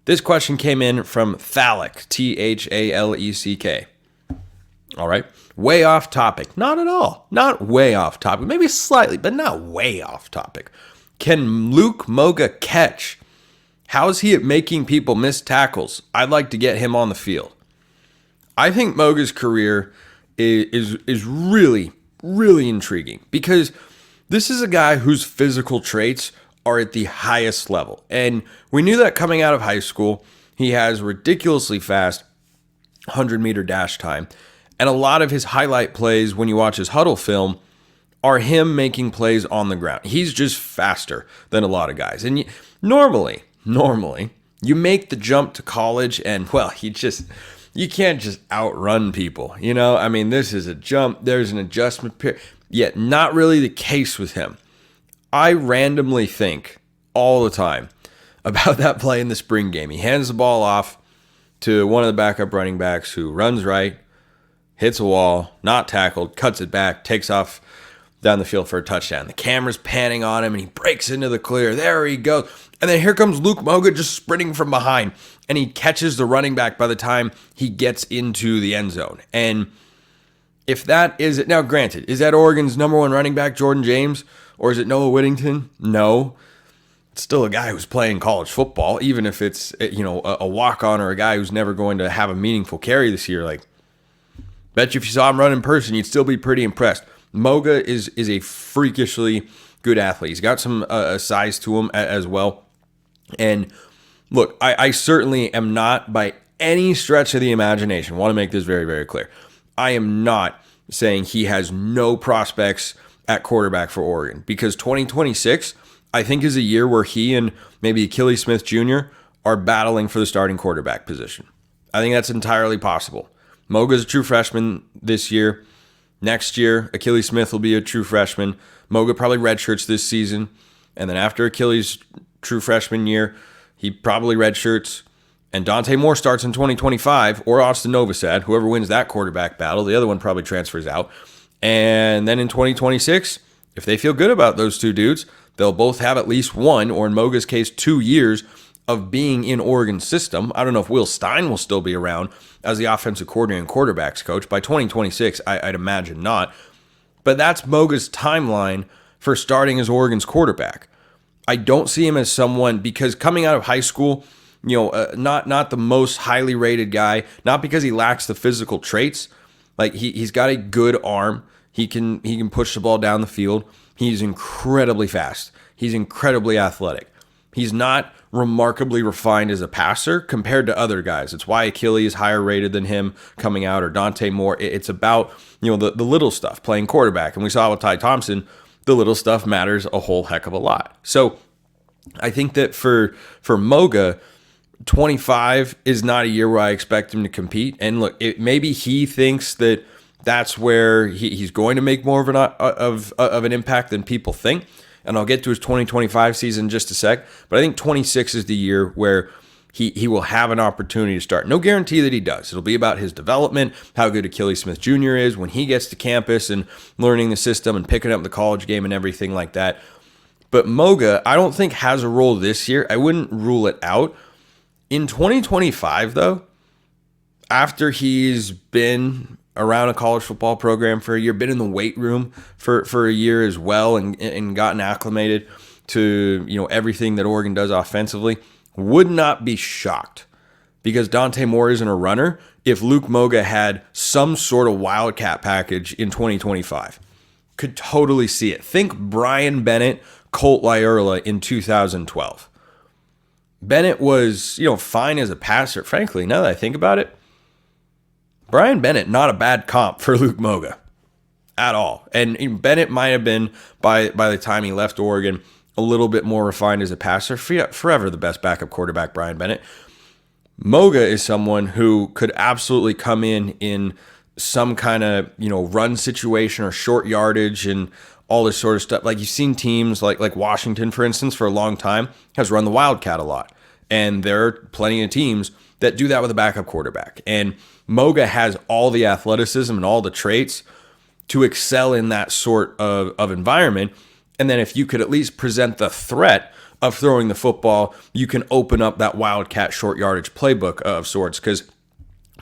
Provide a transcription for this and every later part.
This question came in from Thaleck, Thaleck. All right. Way off topic. Not at all. Not way off topic. Maybe slightly, but not way off topic. Can Luke Moga catch? How's he at making people miss tackles? I'd like to get him on the field. I think Moga's career is really, really intriguing because this is a guy whose physical traits are at the highest level. And we knew that coming out of high school. He has ridiculously fast 100-meter dash time. And a lot of his highlight plays when you watch his huddle film are him making plays on the ground. He's just faster than a lot of guys. And normally, you make the jump to college and, well, you can't just outrun people. You know, I mean, this is a jump. There's an adjustment period. Yet not really the case with him. I randomly think all the time about that play in the spring game. He hands the ball off to one of the backup running backs who runs right, hits a wall, not tackled, cuts it back, takes off down the field for a touchdown. The camera's panning on him, and he breaks into the clear. There he goes. And then here comes Luke Moga just sprinting from behind, and he catches the running back by the time he gets into the end zone. And if that is it, now granted, is that Oregon's number one running back, Jordan James, or is it Noah Whittington? No. It's still a guy who's playing college football, even if it's, a walk-on or a guy who's never going to have a meaningful carry this year. Like, bet you if you saw him run in person, you'd still be pretty impressed. Moga is a freakishly good athlete. He's got some size to him as well. And look, I certainly am not by any stretch of the imagination, want to make this very, very clear. I am not saying he has no prospects at quarterback for Oregon, because 2026, I think, is a year where he and maybe Achilles Smith Jr. are battling for the starting quarterback position. I think that's entirely possible. Moga's a true freshman this year. Next year, Achilles Smith will be a true freshman. Moga probably redshirts this season. And then after Achilles' true freshman year, he probably redshirts. And Dante Moore starts in 2025, or Austin Novosad, whoever wins that quarterback battle. The other one probably transfers out. And then in 2026, if they feel good about those two dudes, they'll both have at least one, or in Moga's case, 2 years of being in Oregon's system. I don't know if Will Stein will still be around as the offensive coordinator and quarterbacks coach. By 2026, I'd imagine not. But that's Moga's timeline for starting as Oregon's quarterback. I don't see him as someone, because coming out of high school, not the most highly rated guy, not because he lacks the physical traits. Like he's got a good arm. He can push the ball down the field. He's incredibly fast. He's incredibly athletic. He's not remarkably refined as a passer compared to other guys. It's why Achilles is higher rated than him coming out, or Dante Moore. It's about, the little stuff, playing quarterback. And we saw with Ty Thompson, the little stuff matters a whole heck of a lot. So I think that for Moga, 25 is not a year where I expect him to compete. And look, maybe he thinks that that's where he's going to make more of an impact than people think. And I'll get to his 2025 season in just a sec. But I think 26 is the year where he will have an opportunity to start. No guarantee that he does. It'll be about his development, how good Achilles Smith Jr. is when he gets to campus and learning the system and picking up the college game and everything like that. But Moga, I don't think has a role this year. I wouldn't rule it out. In 2025, though, after he's been around a college football program for a year, been in the weight room for a year as well, and gotten acclimated to everything that Oregon does offensively, would not be shocked, because Dante Moore isn't a runner, if Luke Moga had some sort of wildcat package in 2025. Could totally see it. Think Brian Bennett, Colt Lyerla in 2012. Bennett was, fine as a passer. Frankly, now that I think about it, Brian Bennett, not a bad comp for Luke Moga at all. And Bennett might have been, by the time he left Oregon, a little bit more refined as a passer. Forever the best backup quarterback, Brian Bennett. Moga is someone who could absolutely come in some kind of, run situation or short yardage and all this sort of stuff. Like you've seen teams like Washington, for instance, for a long time, has run the Wildcat a lot. And there are plenty of teams that do that with a backup quarterback. And Moga has all the athleticism and all the traits to excel in that sort of environment. And then if you could at least present the threat of throwing the football, you can open up that Wildcat short yardage playbook of sorts, because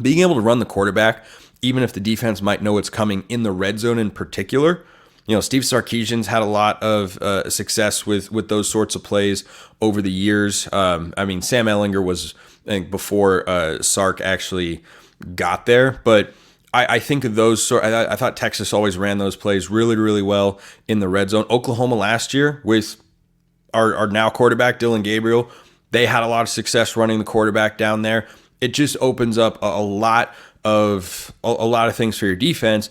being able to run the quarterback, even if the defense might know it's coming in the red zone in particular. Steve Sarkisian's had a lot of success with those sorts of plays over the years. Sam Ehlinger was, I think, before Sark actually got there, but I think of those I thought Texas always ran those plays really, really well in the red zone. Oklahoma last year with our now quarterback, Dylan Gabriel, they had a lot of success running the quarterback down there. It just opens up a lot of things for your defense.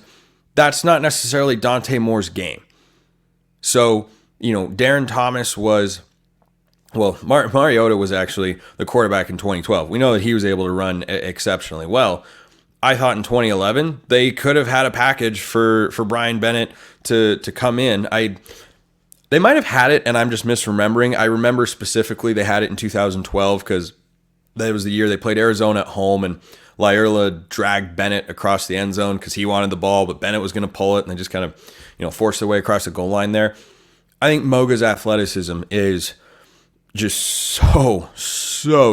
That's not necessarily Dante Moore's game. So, Darren Thomas Mariota was actually the quarterback in 2012. We know that he was able to run exceptionally well. I thought in 2011, they could have had a package for Brian Bennett to come in. They might have had it, and I'm just misremembering. I remember specifically they had it in 2012 because that was the year they played Arizona at home, and Lairla dragged Bennett across the end zone because he wanted the ball, but Bennett was going to pull it, and they just kind of, forced their way across the goal line there. I think Moga's athleticism is just so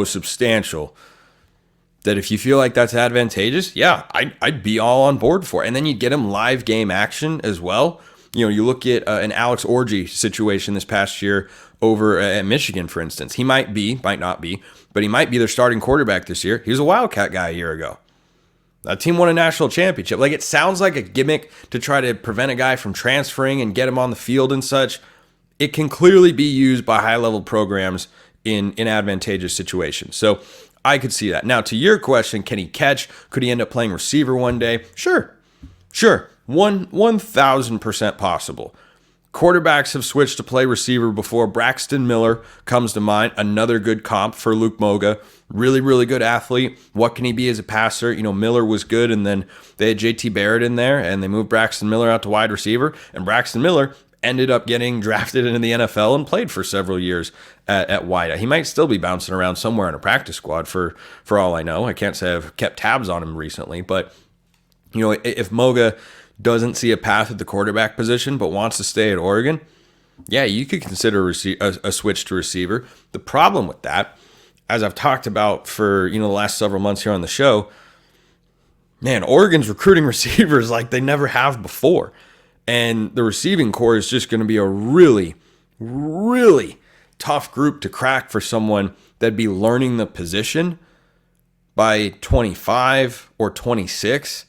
substantial that if you feel like that's advantageous, yeah, I'd be all on board for it. And then you get him live game action as well. You look at an Alex Orji situation this past year over at Michigan, for instance. He might not be, but he might be their starting quarterback this year. He was a Wildcat guy a year ago. That team won a national championship. Like, it sounds like a gimmick to try to prevent a guy from transferring and get him on the field and such. It can clearly be used by high-level programs in advantageous situations. So I could see that. Now, to your question, can he catch? Could he end up playing receiver one day? Sure. 1,000% possible. Quarterbacks have switched to play receiver before. Braxton Miller comes to mind, another good comp for Luke Moga. Really, really good athlete. What can he be as a passer? Miller was good, and then they had JT Barrett in there, and they moved Braxton Miller out to wide receiver, and Braxton Miller ended up getting drafted into the NFL and played for several years at wide. He might still be bouncing around somewhere in a practice squad for all I know. I can't say I've kept tabs on him recently, but if Moga doesn't see a path at the quarterback position but wants to stay at Oregon, yeah, you could consider a switch to receiver. The problem with that, as I've talked about for the last several months here on the show, man, Oregon's recruiting receivers like they never have before. And the receiving core is just going to be a really, really tough group to crack for someone that'd be learning the position by 25 or 26.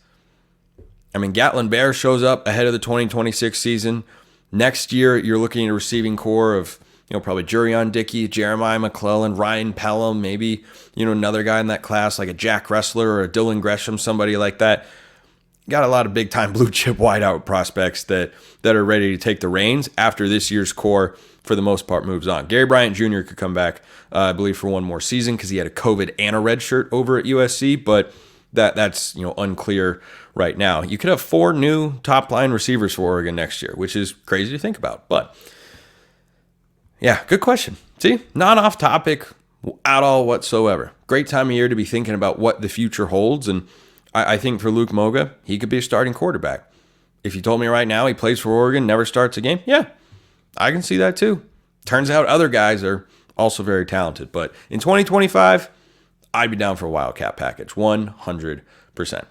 Gatlin Bear shows up ahead of the 2026 season. Next year, you're looking at a receiving core of, probably Jurion Dickey, Jeremiah McClellan, Ryan Pelham, maybe, another guy in that class like a Jack Ressler or a Dylan Gresham, somebody like that. Got a lot of big-time blue-chip wideout prospects that are ready to take the reins after this year's core, for the most part, moves on. Gary Bryant Jr. could come back, I believe, for one more season because he had a COVID and a red shirt over at USC, but that's unclear right now. You could have 4 new top-line receivers for Oregon next year, which is crazy to think about. But, yeah, good question. See, not off topic at all whatsoever. Great time of year to be thinking about what the future holds, and I think for Luke Moga, he could be a starting quarterback. If you told me right now he plays for Oregon, never starts a game, yeah, I can see that too. Turns out other guys are also very talented. But in 2025, I'd be down for a Wildcat package, 100%.